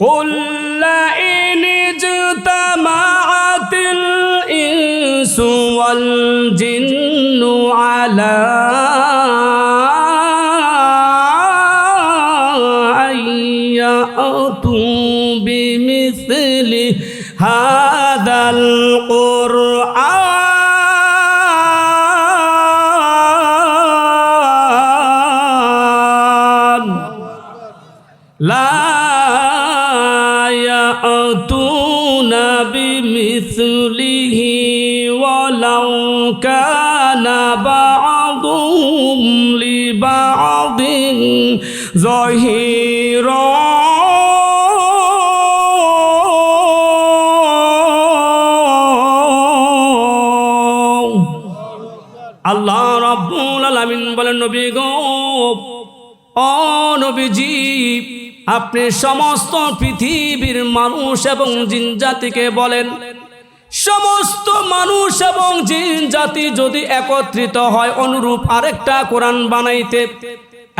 قل لئن اجتمعت الإنس والجن على أن يأتوا بمثل هذا القرآن لا يأتون بمثله ولو كان بعضهم لبعض ظهيرا আল্লাহ রাব্বুল আলামিন বলেন, নবী গো, ও নবীজি, আপনি সমস্ত পৃথিবীর মানুষ এবং জিন জাতিকে বলেন, সমস্ত মানুষ এবং জিন জাতি যদি একত্রিত হয় অনুরূপ আরেকটা কোরআন বানাইতে,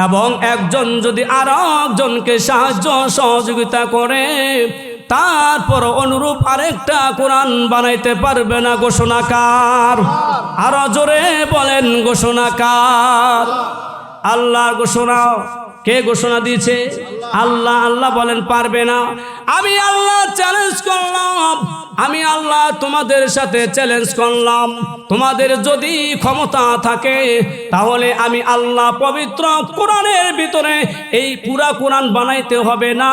এবং একজন যদি আর একজনকে সাহায্য সহযোগিতা করে, তারপর অনুরূপ আরেকটা কোরআন বানাইতে পারবে না। ঘোষণাকার আরো জোরে বলেন, ঘোষণাকার। আল্লাহর ঘোষণা। কে ঘোষণা দিয়েছে? আল্লাহ। আল্লাহ বলেন পারবে না। আমি আল্লাহ চ্যালেঞ্জ করলাম, আমি আল্লাহ তোমাদের সাথে চ্যালেঞ্জ করলাম, তোমাদের যদি ক্ষমতা থাকে তাহলে আমি আল্লাহ পবিত্র কোরআনের ভিতরে এই পুরা কোরআন বানাইতে হবে না,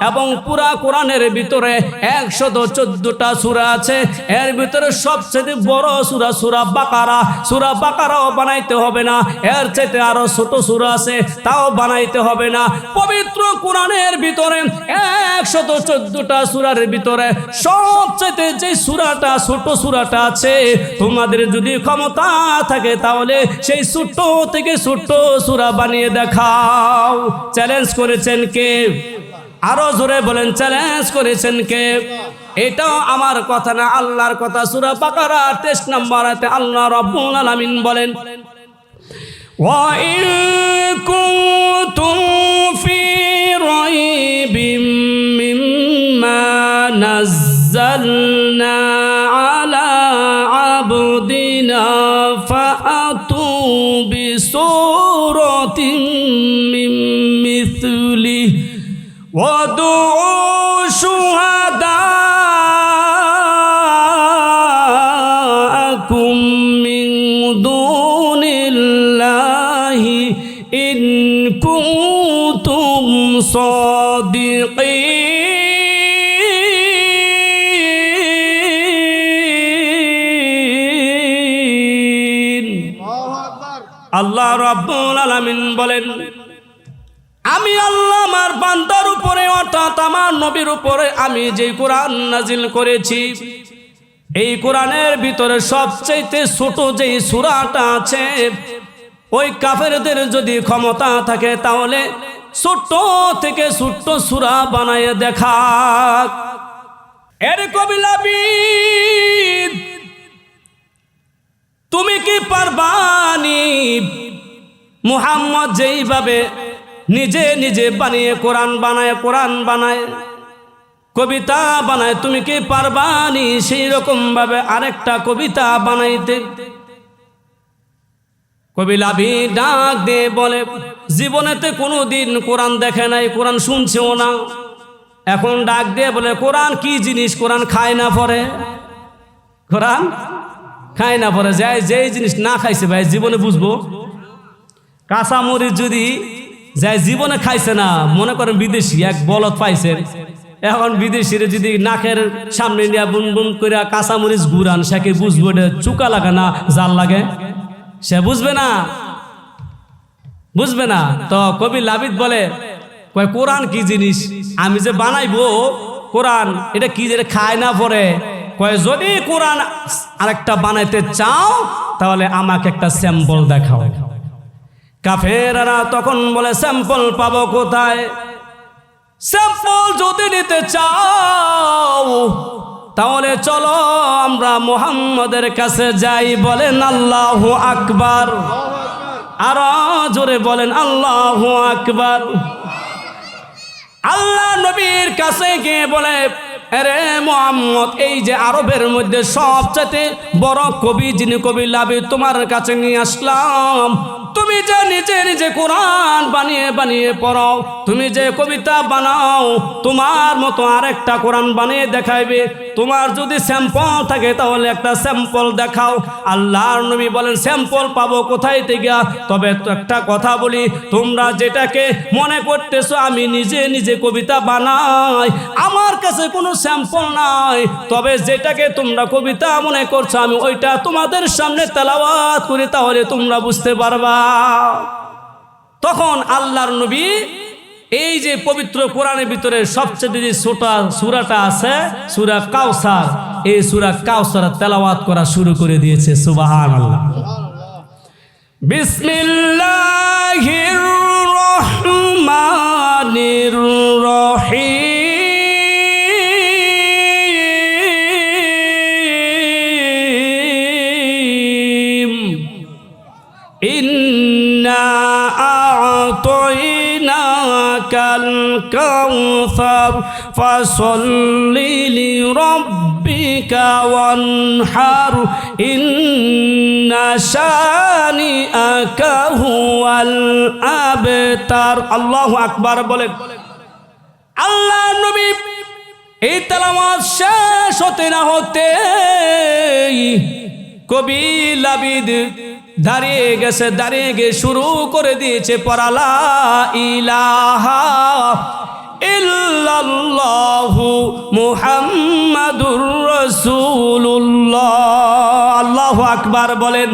এবং পুরা কোরআনের ভিতরে 114টা সূরা আছে, এর ভিতরে সবচেয়ে বড় সূরা সূরা বাকারা, সূরা বাকারাও বানাইতে হবে না, এর চাইতে আরো ছোট সূরা আছে তাও বানাইতে হবে না। পবিত্র কোরআনের ভিতরে 114টা সূরার ভিতরে সবচেয়ে যে সূরাটা ছোট সূরাটা আছে, তোমাদের যদি ক্ষমতা থাকে তাহলে সেই ছোট থেকে ছোট সূরা বানিয়ে দেখাও। চ্যালেঞ্জ করেছেন কে? আরো জোরে বলেন, চ্যালেঞ্জ করেছেন কে? এটাও আমার কথা না, আল্লাহর কথা। সূরা বাকারা 23 নম্বর আয়াতে আল্লাহ রাব্বুল আলামিন বলেন, ওয়া ইন কুনতুম ফি রাইবিম মিম্মা নাযালনা আলা আবদিনা ফাআতু বিসূরাতিন মিন মিথলিহি ওয়াদউ শুহাদাআকুম মিন দুনিল্লাহি ইন কুনতুম সাদিকিন। আল্লাহ রাব্বুল আলামিন বলেন, আমি আল্লাহ আমার বান্দার উপরে অর্থাৎ আমার নবীর উপরে আমি যে কোরআন নাজিল করেছি, এই কোরআনের ভিতরে সবচেয়ে ছোট যে সূরাটা আছে, ওই কাফেরদের যদি ক্ষমতা থাকে তাহলে ছোট থেকে ছোট সূরা বানায় দেখা। এর কবিলাবি, তুমি কি পারবানি মুহাম্মদ যেইভাবে নিজে নিজে বানিয়ে কোরআন বানায় কবিতা বানায়, তুমি কি পারবানি সেই রকম ভাবে আরেকটা কবিতা বানাইতে? কবিলাবি ডাক দিয়ে বলে, জীবনেতে কোনোদিন কোরআন দেখে নাই, কোরআন শুনছেও না, এখন ডাক দিয়ে বলে কোরআন কি জিনিস, কোরআন খায় না পরে, কোরআন খায় না পরে। যাই যেই জিনিস না খাইছে ভাই জীবনে বুঝবো? কাঁচামরিচ যদি যাই জীবনে খাইছে না, মনে করেন বিদেশি এক বলদ পাইছেন, এখন বিদেশিরে যদি নাকের সামনে নিয়ে বুন বুন করে কাঁচামরিচ ঘুরান, সে কি বুঝবো এটা চুকা লাগে না জাল লাগে? সে বুঝবে না, বুঝবে না। তো কবি লাবিদ বলে, কয় কোরআন কি জিনিস, আমি যে বানাইবো কোরআন এটা কি যে খায় না পরে, কয় যদি কোরআন আরেকটা বানাইতে চাও তাহলে আমাকে একটা স্যাম্পল দেখাও। কাফেররা তখন বলে, স্যাম্পল পাবো কোথায়? স্যাম্পল যদি নিতে চাও তাহলে চলো আমরা মুহাম্মদের কাছে যাই। বলেন আল্লাহু আকবার, আরো জোরে বলেন আল্লাহু আকবার। আল্লাহ নবীর কাছে গিয়ে বলে, আরে মুহাম্মদ, এই যে আরবের মধ্যে সবচেয়ে বড় কবি, যিনি কবি লাবিদ, তোমার কাছে নিয়ে আসলাম। তুমি যে নিজে নিজে কোরআন বানিয়ে বানিয়ে পড়ো, তুমি যে কবিতা বানাও, তোমার মতো আরেকটা কোরআন বানিয়ে দেখাইবে। তোমার যদি স্যাম্পল থাকে তাহলে একটা স্যাম্পল দেখাও। আল্লাহর নবী বলেন, স্যাম্পল পাবো কোথায় থেকে? তবে তো একটা কথা বলি, তোমরা যেটাকে মনে করতেছো আমি নিজে নিজে কবিতা বানাই, আমার কাছে কোনো স্যাম্পল নাই। তবে যেটাকে তোমরা কবিতা মনে করছো আমি ওইটা তোমাদের সামনে তেলাওয়াত করি, তাহলে তোমরা বুঝতে পারবা। তখন আল্লাহর নবী এই যে পবিত্র কোরআনের ভিতরে সবচেয়ে যে সূরাটা আছে, সূরা কাউসার, এই সূরা কাউসার তেলাওয়াত করা শুরু করে দিয়েছে। সুবহানাল্লাহ। বিসমিল্লাহির রহমানির রহিম। ইন্না আ'তাইনাকাল কাউসার ফাসাল্লি লিরাব্বিকা ওয়ানহার ইন্না শানিআকা হুয়াল আবতার। আল্লাহু আকবার বলেন। আল্লাহ নবী এই তেলাওয়াত শেষ হতে না হতে কবি লাবিদ দাঁড়িয়ে গেছে, দাঁড়িয়ে গিয়ে শুরু করে দিয়েছে পড়া, লা ইলাহা ইল্লাল্লাহু মুহাম্মাদুর রাসূলুল্লাহ। আল্লাহু আকবার বলেন।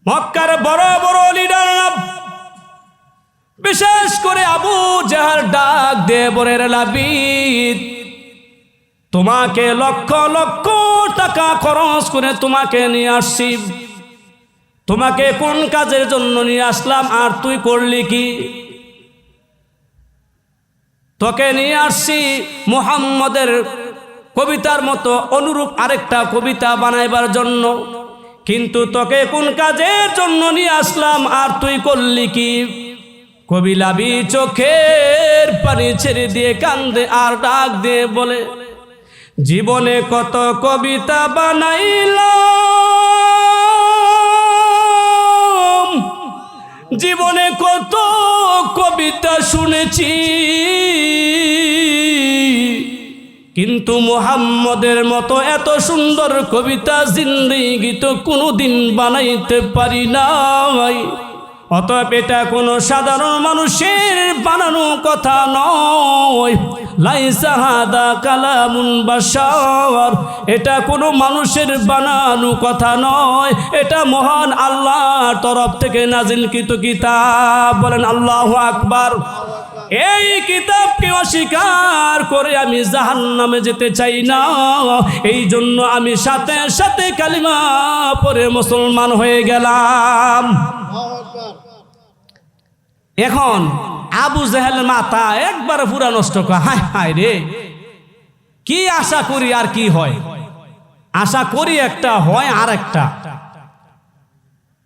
মক্কার বড় বড় লিডাররা, বিশেষ করে আবু জাহল ডাক দিয়ে বলে, লাবিদ, তোমাকে লক্ষ লক্ষ টাকা খরচ করে তোমাকে নিয়ে আসছি, তোমাকে কোন কাজের জন্য নিয়ে আসলাম আর তুই করলি কি? তোকে নিয়ে আসছি মুহাম্মদের কবিতার মতো অনুরূপ আরেকটা কবিতা বানাইবার জন্য, কিন্তু তোকে কোন কাজের জন্য নিয়ে আসলাম আর তুই করলি কি? কবি লাবিদ চোখের পানি ছেড়ে দিয়ে কান্দে আর ডাক দিয়ে বলে, জীবনে কত কবিতা বানাইলাম, জীবনে কত কবিতা শুনেছি, কিন্তু মুহাম্মদের মতো এত সুন্দর কবিতা জিন্দেগি তো কোনোদিন বানাইতে পারি নাই। অতএব এটা কোনো সাধারণ মানুষের বানানো কথা নয়, লাইসা হাদা কালামুন বাশার, এটা কোনো মানুষের বানানো কথা নয়, এটা মহান আল্লাহর তরফ থেকে নাজিলকৃত কিতাব। বলেন আল্লাহু আকবার। এই কিতাবকে অস্বীকার করে আমি জাহান্নামে যেতে চাই না, এই জন্য আমি সাথে সাথে কালিমা পড়ে মুসলমান হয়ে গেলাম। এখন আবু জাহেলের মাথা একবার পুরা নষ্ট করে, হায় হায় রে, কি আশা করি আর কি হয়? আশা করি একটা, হয় আর একটা।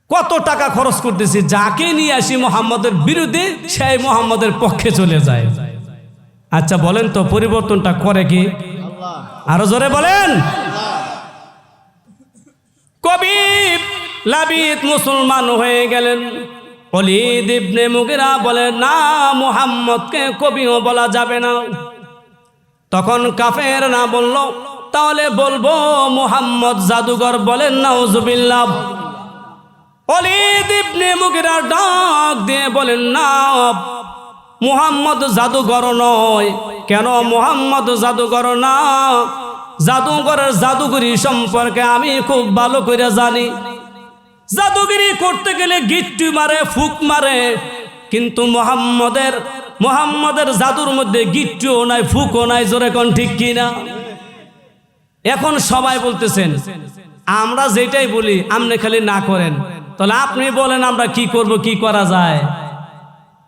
কত টাকা খরচ করতেছি, যাকে নিয়ে আসি মুহাম্মদের বিরুদ্ধে সেই মুহাম্মদের পক্ষে চলে যায়। আচ্ছা বলেন তো, পরিবর্তনটা করে কি? আরো জোরে বলেন। কবি লাবিদ মুসলমান হয়ে গেলেন। ওলীদ ইবনে মুগিরা বলে, না, মুহাম্মদকে কবিও বলা যাবে না। তখন কাফের না বলল, তাহলে বলবো মুহাম্মদ জাদুঘর। বলেন নাউজুবিল্লাহ। ওলীদ ইবনে মুগিরা ডাক দিয়ে বলেন, না, মুহাম্মদ জাদুঘর নয়। কেন মুহাম্মদ জাদুঘর না? জাদুঘরের জাদুগরি সম্পর্কে আমি খুব ভালো করে জানি। জাদুগিরি করতে গেলে গিট্টু মারে, ফুক মারে, কিন্তু মুহাম্মদের জাদুর মধ্যে গিট্টুও নাই, ফুকও নাই। জোরে কোন ঠিক কিনা? এখন সবাই বলতেছেন আমরা যেটাই বলি আপনি খালি না করেন, তাহলে আপনি বলেন আমরা কি করব, কি করা যায়?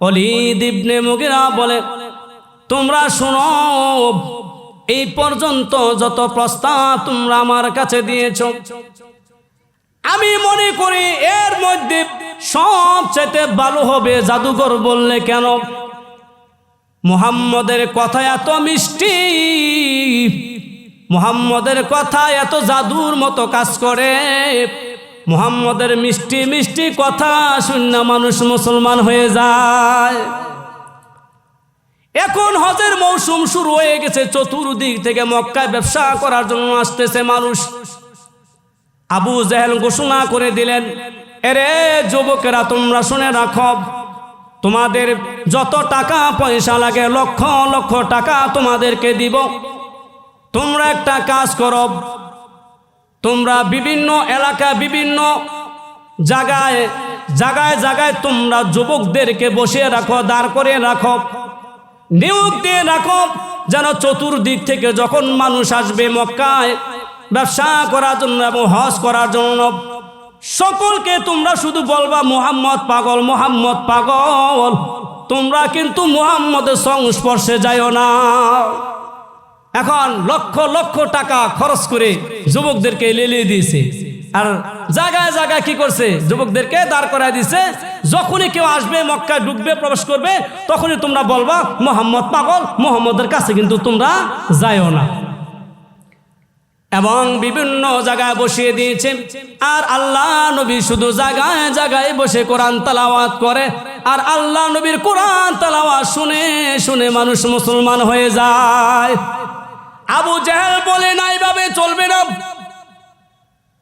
ওলীদ ইবনে মুগিরা বলে, তোমরা শোনো, এই পর্যন্ত যত প্রস্তাব তোমরা আমার কাছে দিয়েছ, আমি মনে করি এর মধ্যে সবচেয়ে ভালো হবে জাদুঘর বললে। কেন? মুহাম্মদের কথা এত মিষ্টি, মুহাম্মদের কথা এত জাদুর মতো কাজ করে। মুহাম্মদের মিষ্টি মিষ্টি কথা শুনে মানুষ মুসলমান হয়ে যায়। এখন হজের মৌসুম শুরু হয়ে গেছে, চতুর্দিক থেকে মক্কায় ব্যবসা করার জন্য আসতেছে মানুষ। আবু জেহেল ঘোষণা করে দিলেন, এরে যুবকেরা তোমরা শুনে রাখো, তোমাদের যত টাকা পয়সা লাগে লক্ষ লক্ষ টাকা তোমাদেরকে দিব। তোমরা একটা কাজ করো, তোমরা বিভিন্ন এলাকা বিভিন্ন জায়গায় জায়গায় জায়গায় তোমরা যুবকদেরকে বসিয়ে রাখো, দাঁড় করে রাখো, নিয়োগ দিয়ে রাখো, যেন চতুর্দিক থেকে যখন মানুষ আসবে মক্কায় ব্যবসা করার জন্য এবং হজ করার জন্য, সকলকে তোমরা শুধু বলবা মুহাম্মদ পাগল, মুহাম্মদ পাগল। তোমরা কিন্তু মুহাম্মদের সংস্পর্শে যাইও না। এখন লক্ষ লক্ষ টাকা খরচ করে যুবকদেরকে লেলিয়ে দিয়েছে, আর জায়গায় জায়গায় কি করছে, যুবকদেরকে দাঁড় করায় দিছে। যখনই কেউ আসবে মক্কায় ঢুকবে, প্রবেশ করবে, তখনই তোমরা বলবা মুহাম্মদ পাগল, মুহাম্মদের কাছে কিন্তু তোমরা যাইও না। এবং বিভিন্ন জায়গায় বসিয়ে দিয়েছে। আর আল্লাহ নবী শুধু জায়গায় জায়গায় বসে কোরআন তেলাওয়াত করে, আর আল্লাহ নবীর কোরআন তেলাওয়াত শুনে শুনে মানুষ মুসলমান হয়ে যায়। আবু জেহেল বলে না, এইভাবে চলবে না।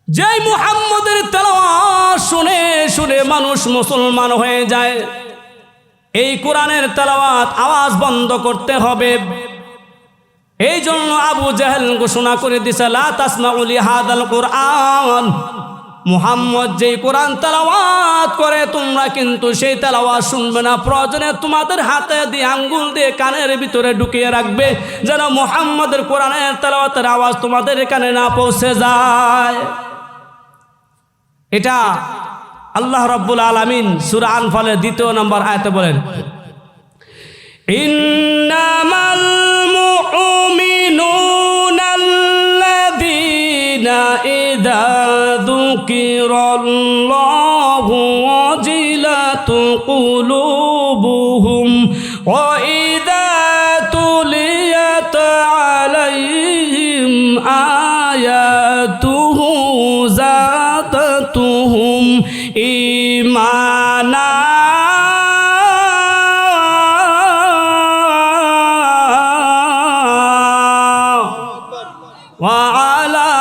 যেই মুহাম্মদের তেলাওয়াত শুনে শুনে মানুষ মুসলমান হয়ে যায়, এই কোরআনের তেলাওয়াত আওয়াজ বন্ধ করতে হবে। এই জন্য আবু জেহেল ঘোষণা করে দিছে, লা তাসমাউ লিহাদাল কোরআন, মুহাম্মদ যেই কোরআন তেলাওয়াত করে তোমরা কিন্তু সেই তেলাওয়াত শুনবে না। প্রয়োজনে তোমাদের হাতে দিয়ে আঙ্গুল দিয়ে কানের ভিতরে ঢুকিয়ে রাখবে, যেন মুহাম্মদের কোরআনের তেলাওয়াতের আওয়াজ তোমাদের কানে না পৌঁছে যায়। এটা আল্লাহ রাব্বুল আলামিন সূরা আনফালের 2 নম্বর আয়াতে বলেন, ইন্নামাল মুমিনুনা আল্লাযীনা ইযা যুকিরাল্লাহু ওয়াজিলাত কুলুবুহুম ওয়া ইযা তুলিয়াত আলাইহিম আয়াতুহু যাদাতুহুম ঈমানা وعلى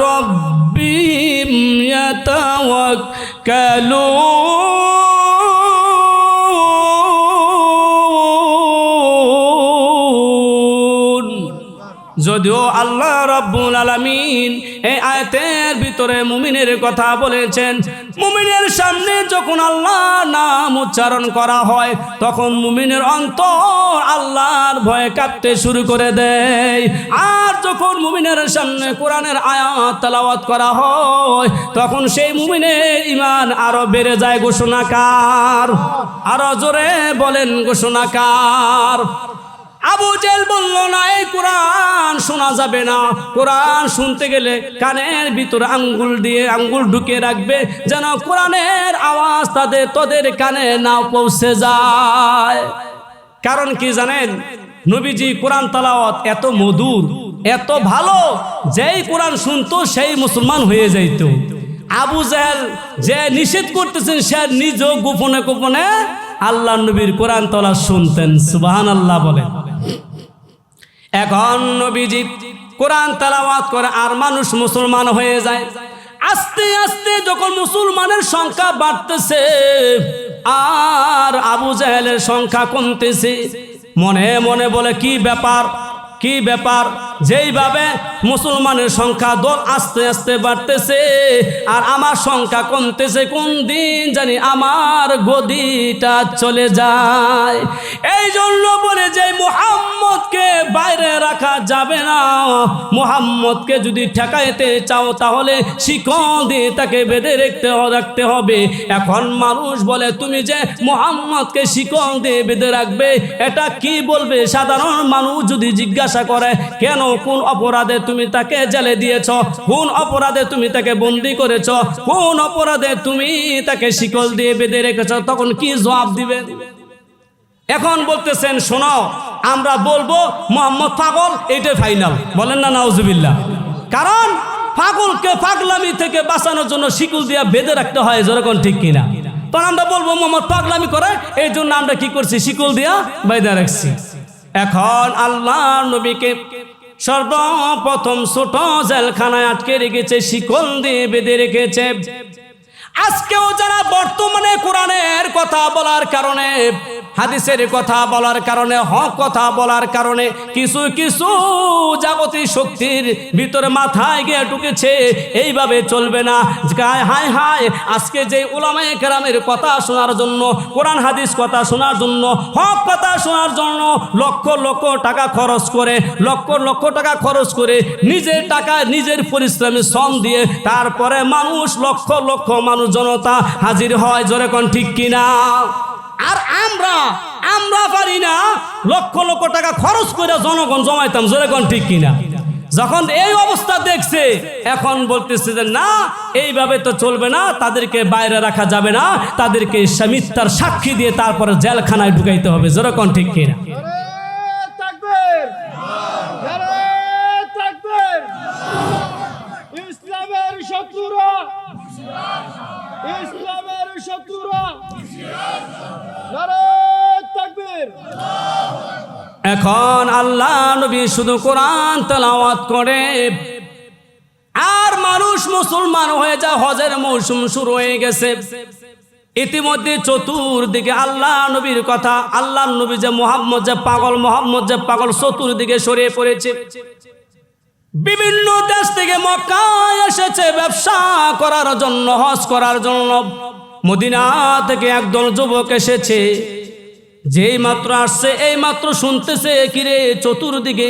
ربهم يتوكلون। যদিও আল্লাহ রাব্বুল আলামিন এই আয়াতের ভিতরে মুমিনের কথা বলেছেন, মুমিনের সামনে যখন আল্লাহর নাম উচ্চারণ করা হয় তখন মুমিনের অন্তর আল্লাহর ভয়ে কাঁপতে শুরু করে দেয়। আর যখন মুমিনের সামনে কোরআনের আয়াত তেলাওয়াত করা হয় তখন সেই মুমিনের ঈমান আরো বেড়ে যায়। ঘোষণাকার, আরো জোরে বলেন ঘোষণাকার। আবু জেহেল বলল না, এই কোরআন শোনা যাবে না। কোরআন শুনতে গেলে কানের ভিতরে আঙ্গুল দিয়ে আঙ্গুল ঢুকিয়ে রাখবে, যেন কোরআনের আওয়াজ তোদের কানে না পৌঁছে যায়। কারণ কি জানেন, নবীজি কোরআন তেলাওয়াত এত মধুর, এত ভালো, যেই কোরআন শুনতো সেই মুসলমান হয়ে যাইত। আবু জেহেল যে নিষেধ করতেছেন সে নিজেও গোপনে গোপনে আল্লাহ নবীর কোরআন তেলাওয়াত শুনতেন। সুবহানাল্লাহ বলেন। এখন নবীজি কোরআন তেলাওয়াত করে আর মানুষ মুসলমান হয়ে যায়। আস্তে আস্তে যখন মুসলমানের সংখ্যা বাড়তেছে আর আবু জেহেলের সংখ্যা কমতেছে, মনে মনে বলে কি ব্যাপার, কি ব্যাপার, যেইভাবে মুসলমানের সংখ্যা দল আস্তে আস্তে বাড়তেছে আর আমার সংখ্যা কমতেছে, কোন দিন জানি আমার গদিটা চলে যায়। এই জন্য বলে যে মুহাম্মদকে বাইরে রাখা যাবে না। মুহাম্মদকে যদি ঠেকাইতে চাও তাহলে শিকল দিয়ে তাকে বেঁধে রাখতে হবে। এখন মানুষ বলে তুমি যে মুহাম্মদকে শিকল দিয়ে বেঁধে রাখবে, এটা কি বলবে? সাধারণ মানুষ যদি জিজ্ঞাসা করে কেন, কোন অপরাধে তুমি তাকে জেলে দিয়েছ, কোন অপরাধে তুমি তাকে বন্দী করেছ, কোন অপরাধে তুমি তাকে শিকল দিয়ে বেঁধে রেখেছ, তখন কি জবাব দিবে? এখন বলতেছেন শোনো, আমরা বলবো মোহাম্মদ পাগল, এইটাই ফাইনাল। বলেন না নাউজুবিল্লাহ। কারণ পাগলকে পাগলামি থেকে বাঁচানোর জন্য শিকল দিয়া বেঁধে রাখতে হয়, যেরকম ঠিক কিনা। তখন আমরা বলবো মোহাম্মদ পাগলামি করে, এই জন্য আমরা কি করছি, শিকল দিয়া বেঁধে রাখছি। এখন আল্লাহ নবীকে সর্বপ্রথম ছোট জেলখানায় আটকে রেখেছে, শিকল দিয়ে বেঁধে রেখেছে। আজকেও যারা বর্তমানে কোরআনের কথা বলার কারণে, হাদিসের কথা বলার কারণে, হক কথা বলার কারণে কিছু কিছু জাগতিক শক্তির ভিতরে মাথায় গিয়ে ঢুকেছে, এইভাবে চলবে না। হায় হায়, আজকে যে উলামায়ে কেরামের কথা শোনার জন্য, কোরআন হাদিস কথা শোনার জন্য, হক কথা শোনার জন্য লক্ষ লক্ষ টাকা খরচ করে, লক্ষ লক্ষ টাকা খরচ করে, নিজের টাকা নিজের পরিশ্রমে শ্রম দিয়ে তারপরে মানুষ, লক্ষ লক্ষ মানুষ জনতা হাজির হয়, জোরে কোন ঠিক কিনা। আর আমরা পারি না লক্ষ লক্ষ টাকা খরচ করে জনগণ জমাইতাম, জোরে কোন ঠিক কিনা। যখন এই অবস্থা দেখছে, এখন বলতেছে যে না, এইভাবে তো চলবে না, তাদেরকে বাইরে রাখা যাবে না, তাদেরকে মিথ্যার সাক্ষী দিয়ে তারপরে জেলখানায় ঢুকাইতে হবে, জোরে কোন ঠিক কিনা। ইসলামের শত্রুরা, ইসলামের শত্রুরা, নারে তাকবীর। এখন আল্লাহ নবী শুধু কোরআন তেলাওয়াত করে, আর মানুষ মুসলমান হয়ে যায়। হজের মৌসুম শুরু হয়ে গেছে। ইতিমধ্যে চতুর্দিকে আল্লাহ নবীর কথা, আল্লাহ নবী যে মোহাম্মদ যে পাগল, মোহাম্মদ যে পাগল চতুর্দিকে ছড়িয়ে পড়েছে। বিভিন্ন দেশ থেকে মক্কায় এসেছে ব্যবসা করার জন্য, হজ করার জন্য। মদিনা থেকে একদল যুবক এসেছে, যেই মাত্র আসছে এই মাত্র শুনতেছে, কিরে চতুর্দিকে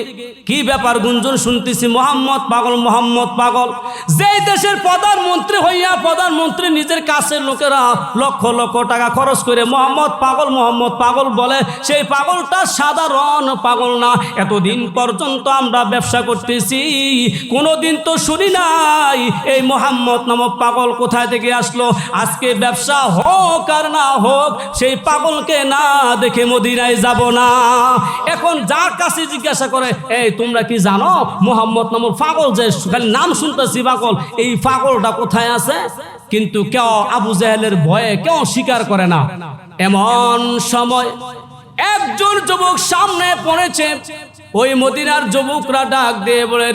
কি ব্যাপার, গুঞ্জন শুনতেছি মোহাম্মদ পাগল, মোহাম্মদ পাগল। যেই দেশের প্রধানমন্ত্রী হইয়া প্রধানমন্ত্রী নিজের কাছের লোকেরা লক্ষ লক্ষ টাকা খরচ করে মোহাম্মদ পাগল, মোহাম্মদ পাগল বলে, সেই পাগলটা সাধারণ পাগল না। এতদিন পর্যন্ত আমরা ব্যবসা করতেছি, কোনোদিন তো শুনি নাই এই মোহাম্মদ নামক পাগল কোথায় থেকে আসলো। আজকে ব্যবসা হোক আর না হোক, সেই পাগলকে না দেখে মদিনায় যাব না। এখন যার কাছে জিজ্ঞাসা করে, এই তোমরা কি জানো মোহাম্মদ নামক পাগল, যে খালি নাম শুনতেছি পাগল, এই পাগলটা কোথায় আছে? কিন্তু কেউ আবু জাহেলের ভয়ে কেউ স্বীকার করে না। এমন সময় একজন যুবক সামনে পড়েছে। ওই মদিনার যুবকরা ডাক দিয়ে বলে,